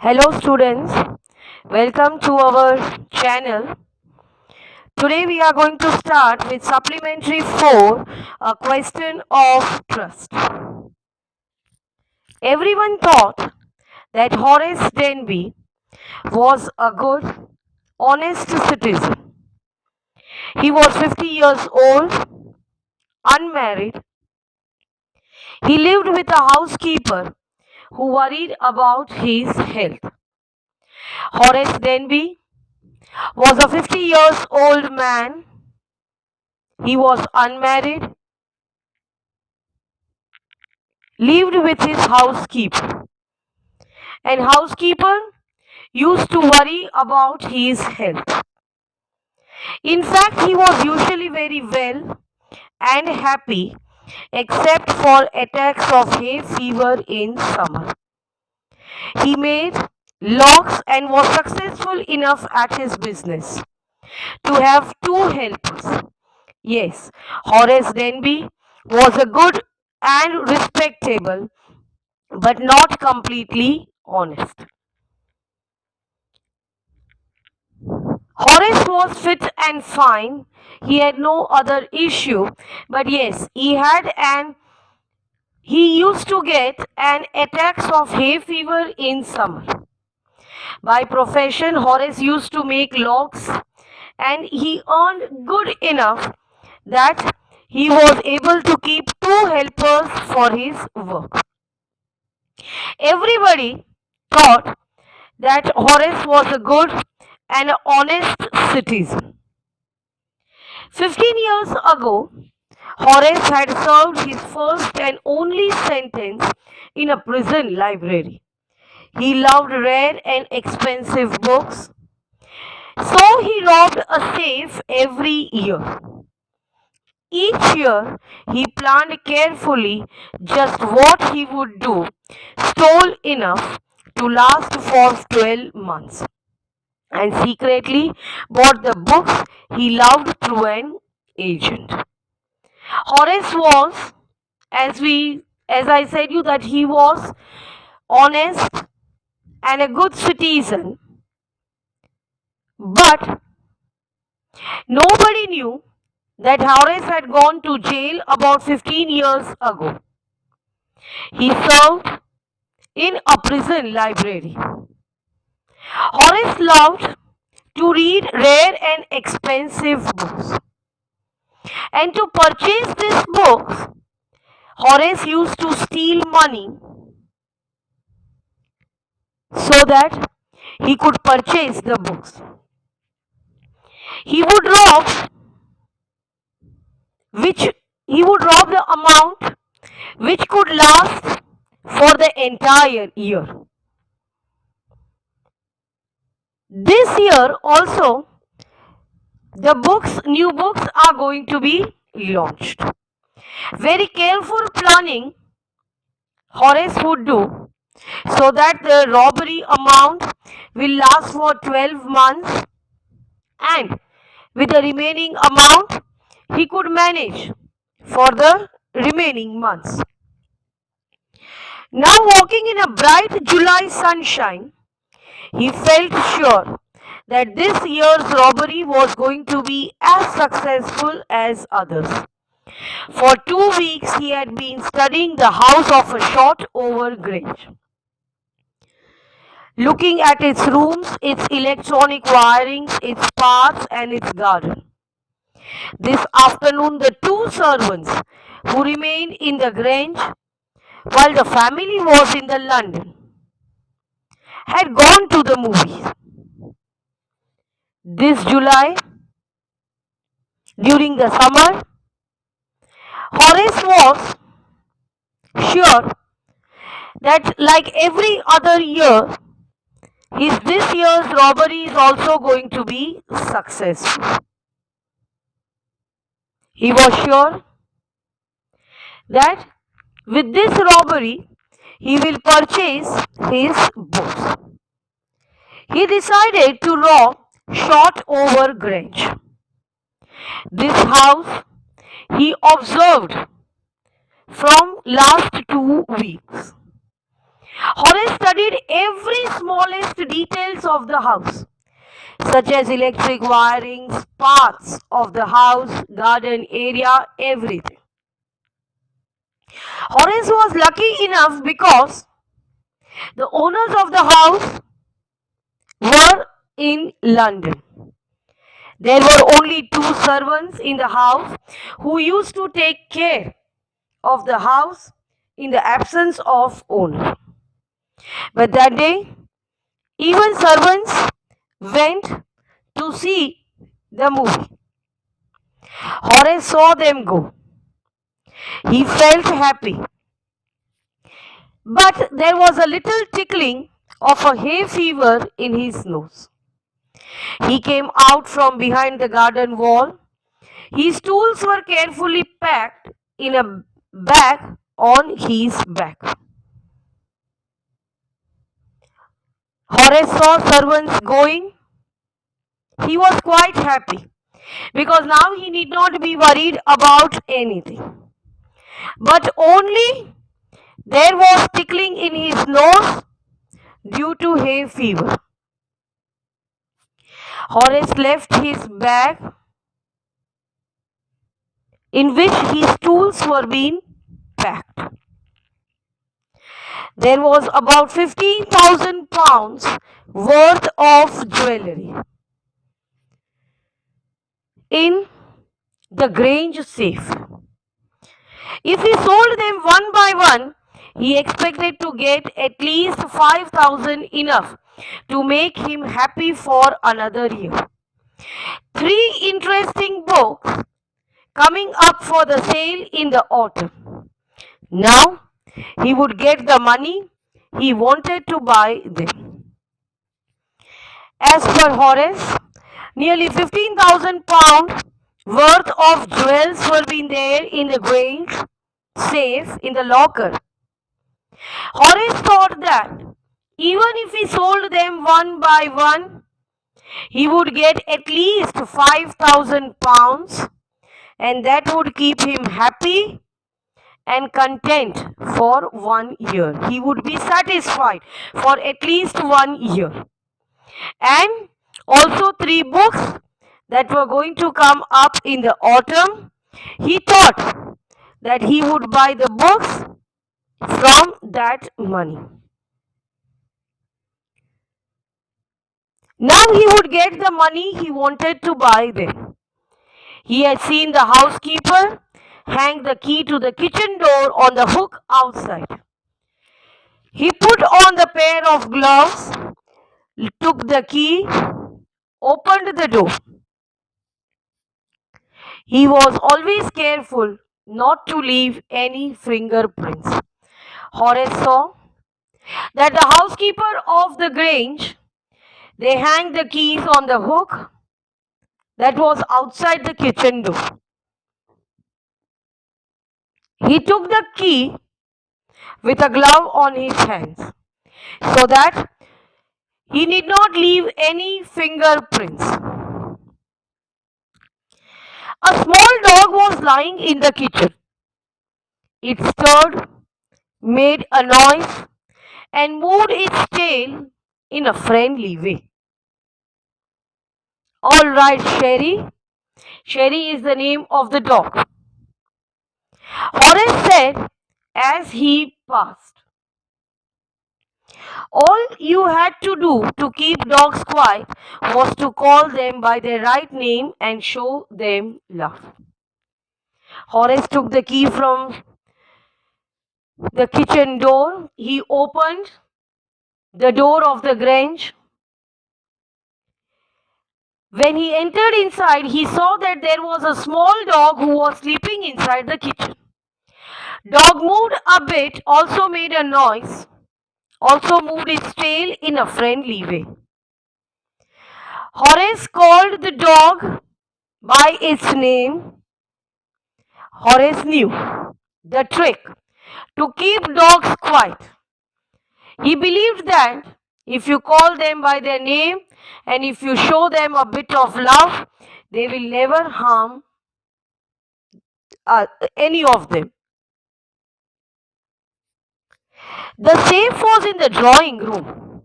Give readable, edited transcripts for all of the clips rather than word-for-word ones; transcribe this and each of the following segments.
Hello students, welcome to our channel. Today we are going to start with supplementary 4, a question of trust. Everyone thought that Horace Denby was a good, honest citizen. He was 50 years old, unmarried. He lived with a housekeeper who worried about his health. Horace Denby was a 50 years old man. He was unmarried, lived with his housekeeper, and housekeeper used to worry about his health. In fact, he was usually very well and happy except for attacks of hay fever in summer. He made logs and was successful enough at his business to have two helpers. Yes, Horace Denby was a good and respectable but not completely honest. Horace was fit and fine. He had no other issue, but yes, he used to get an attacks of hay fever in summer. By profession, Horace used to make logs and he earned good enough that he was able to keep two helpers for his work. Everybody thought that Horace was a good and honest citizen. 15 years ago, Horace had served his first and only sentence in a prison library. He loved rare and expensive books, so he robbed a safe every year. Each year, he planned carefully just what he would do, stole enough to last for 12 months, and secretly bought the books he loved through an agent. Horace was, as I said you, that he was honest and a good citizen, but nobody knew that Horace had gone to jail about 15 years ago. He served in a prison library. Horace loved to read rare and expensive books. And to purchase these books, Horace used to steal money so that he could purchase the books. He would rob which he would rob the amount which could last for the entire year. This year also new books are going to be launched. Very careful planning Horace would do so that the robbery amount will last for 12 months, and with the remaining amount he could manage for the remaining months. Now, walking in a bright July sunshine, he felt sure that this year's robbery was going to be as successful as others. For 2 weeks, he had been studying the house of a Shotover Grange, looking at its rooms, its electronic wirings, its paths, and its garden. This afternoon, the two servants who remained in the Grange while the family was in the London had gone to the movies. This July, during the summer, Horace was sure that, like every other year, this year's robbery is also going to be successful. He was sure that with this robbery, he will purchase his books. He decided to rob Shotover Grange. This house he observed from last 2 weeks. Horace studied every smallest details of the house, such as electric wirings, parts of the house, garden area, everything. Horace was lucky enough because the owners of the house were in London. There were only two servants in the house who used to take care of the house in the absence of owner. But that day, even servants went to see the movie. Horace saw them go. He felt happy. But there was a little tickling of a hay fever in his nose. He came out from behind the garden wall. His tools were carefully packed in a bag on his back. Horace saw servants going. He was quite happy because now he need not be worried about anything. But only there was tickling in his nose due to hay fever. Horace left his bag in which his tools were being packed. There was about 15,000 pounds worth of jewellery in the Grange safe. If he sold them one by one, he expected to get at least 5,000, enough to make him happy for another year. Three interesting books coming up for the sale in the autumn. Now he would get the money he wanted to buy them. As per Horace, nearly 15,000 pounds worth of jewels were being there in the Grange safe in the locker. Horace thought that even if he sold them one by one, he would get at least 5,000 pounds, and that would keep him happy and content for 1 year. He would be satisfied for at least 1 year. And also three books that were going to come up in the autumn. He thought that he would buy the books from that money. Now he would get the money he wanted to buy them. He had seen the housekeeper hang the key to the kitchen door on the hook outside. He put on the pair of gloves, took the key, opened the door. He was always careful not to leave any fingerprints. Horace saw that the housekeeper of the Grange, they hang the keys on the hook that was outside the kitchen door. He took the key with a glove on his hands so that he need not leave any fingerprints. A small dog was lying in the kitchen. It stirred, made a noise, and moved its tail in a friendly way. All right, Sherry. Sherry is the name of the dog. Horace said as he passed. All you had to do to keep dogs quiet was to call them by their right name and show them love. Horace took the key from the kitchen door. He opened the door of the Grange. When he entered inside, he saw that there was a small dog who was sleeping inside the kitchen. Dog moved a bit, also made a noise, also moved its tail in a friendly way. Horace called the dog by its name. Horace knew the trick to keep dogs quiet. He believed that if you call them by their name and if you show them a bit of love, they will never harm any of them. The safe was in the drawing room,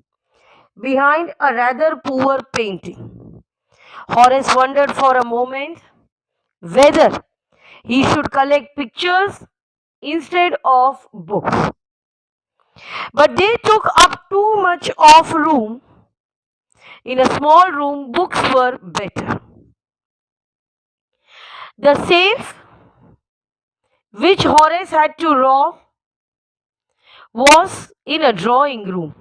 behind a rather poor painting. Horace wondered for a moment whether he should collect pictures instead of books. But they took up too much of room. In a small room, books were better. The safe which Horace had to rob was in a drawing room.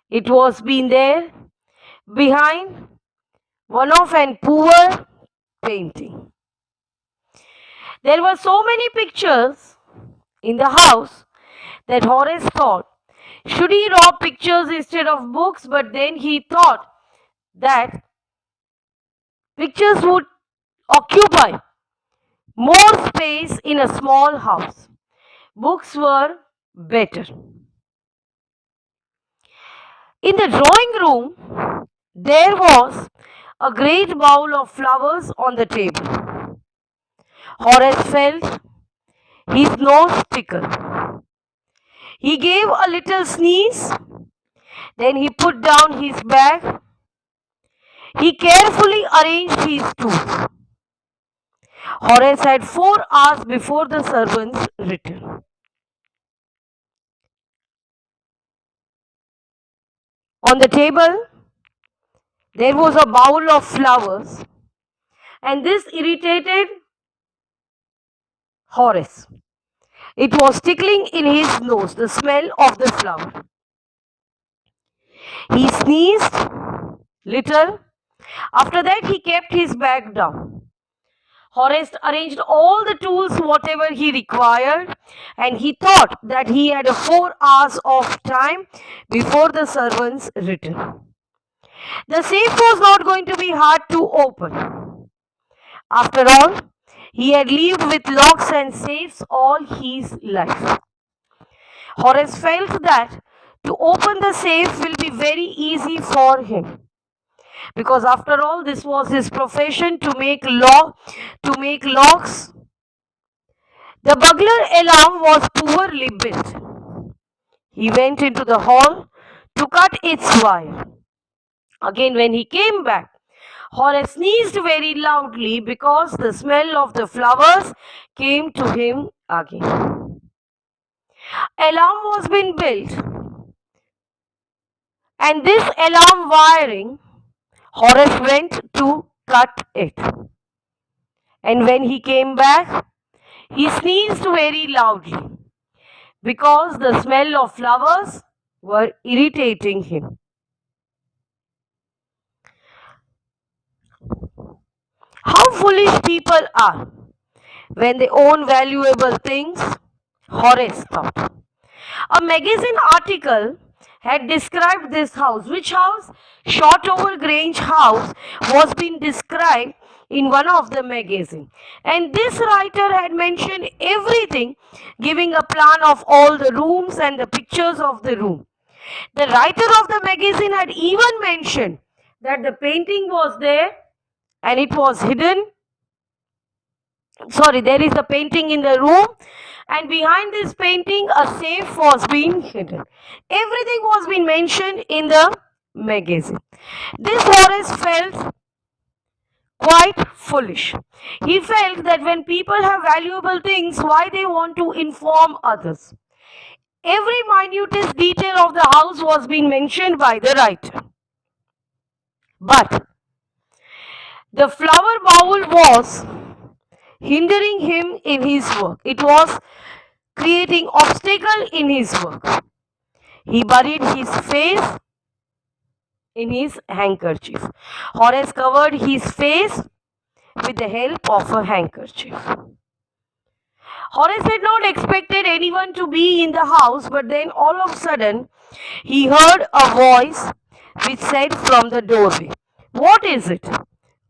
It was been there behind one of an poor painting. There were so many pictures in the house that Horace thought, should he rob pictures instead of books? But then he thought that pictures would occupy more space in a small house. Books were better. In the drawing room, there was a great bowl of flowers on the table. Horace felt his nose tickle. He gave a little sneeze, then he put down his bag. He carefully arranged his tools. Horace had 4 hours before the servants returned. On the table, there was a bowl of flowers, and this irritated Horace. It was tickling in his nose, the smell of the flower. He sneezed little. After that, he kept his bag down. Horace arranged all the tools, whatever he required, and he thought that he had 4 hours of time before the servants returned. The safe was not going to be hard to open. After all, he had lived with locks and safes all his life. Horace felt that to open the safe will be very easy for him, because after all this was his profession to make locks. The burglar alarm was poorly built. He went into the hall to cut its wire. Again, when he came back, Horace sneezed very loudly because the smell of the flowers came to him again. Alarm was being built, and this alarm wiring, Horace went to cut it. And when he came back, he sneezed very loudly because the smell of flowers were irritating him. How foolish people are when they own valuable things, Horace thought. A magazine article had described this house. Which house? Shotover Grange House was being described in one of the magazines. And this writer had mentioned everything, giving a plan of all the rooms and the pictures of the room. The writer of the magazine had even mentioned that the painting was there and it was hidden. There is a painting in the room, and behind this painting a safe was being hidden. Everything was being mentioned in the magazine. This Horace felt quite foolish. He felt that when people have valuable things, why they want to inform others? Every minutest detail of the house was being mentioned by the writer. But the flower bowl was hindering him in his work. It was creating obstacle in his work. He buried his face in his handkerchief. Horace covered his face with the help of a handkerchief. Horace had not expected anyone to be in the house, but then all of a sudden he heard a voice which said from the doorway, "What is it?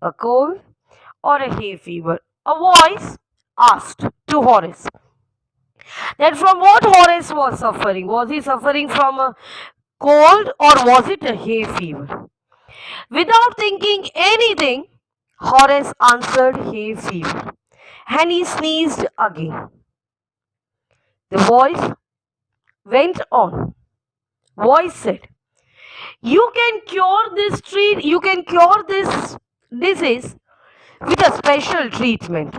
A cold or a hay fever?" A voice asked to Horace that from what Horace was suffering. Was he suffering from a cold or was it a hay fever? Without thinking anything, Horace answered hay fever, and he sneezed again. The voice went on. Voice said, you can cure this disease with a special treatment.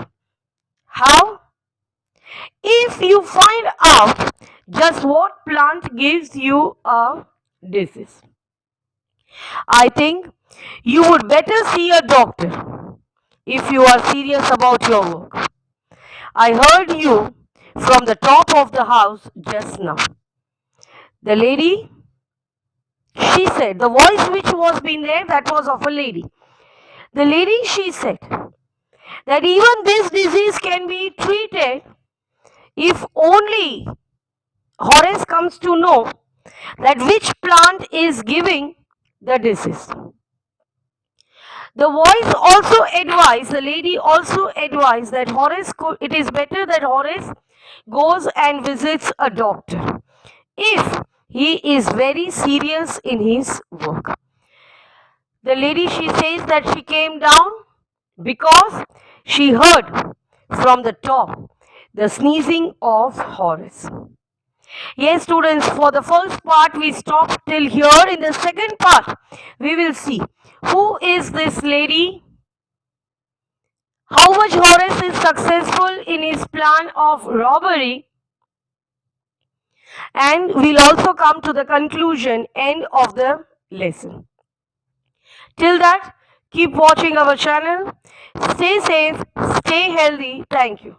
How? If you find out just what plant gives you a disease. I think you would better see a doctor if you are serious about your work. I heard you from the top of the house just now. The lady, she said, the voice which was being there, that was of a lady. The lady, she said that even this disease can be treated if only Horace comes to know that which plant is giving the disease. The lady also advised that it is better that Horace goes and visits a doctor if he is very serious in his work. The lady, she says that she came down because she heard from the top the sneezing of Horace. Yes, students, for the first part we stopped till here. In the second part, we will see who is this lady, how much Horace is successful in his plan of robbery, and we'll also come to the conclusion, end of the lesson. Till that, keep watching our channel. Stay safe, stay healthy. Thank you.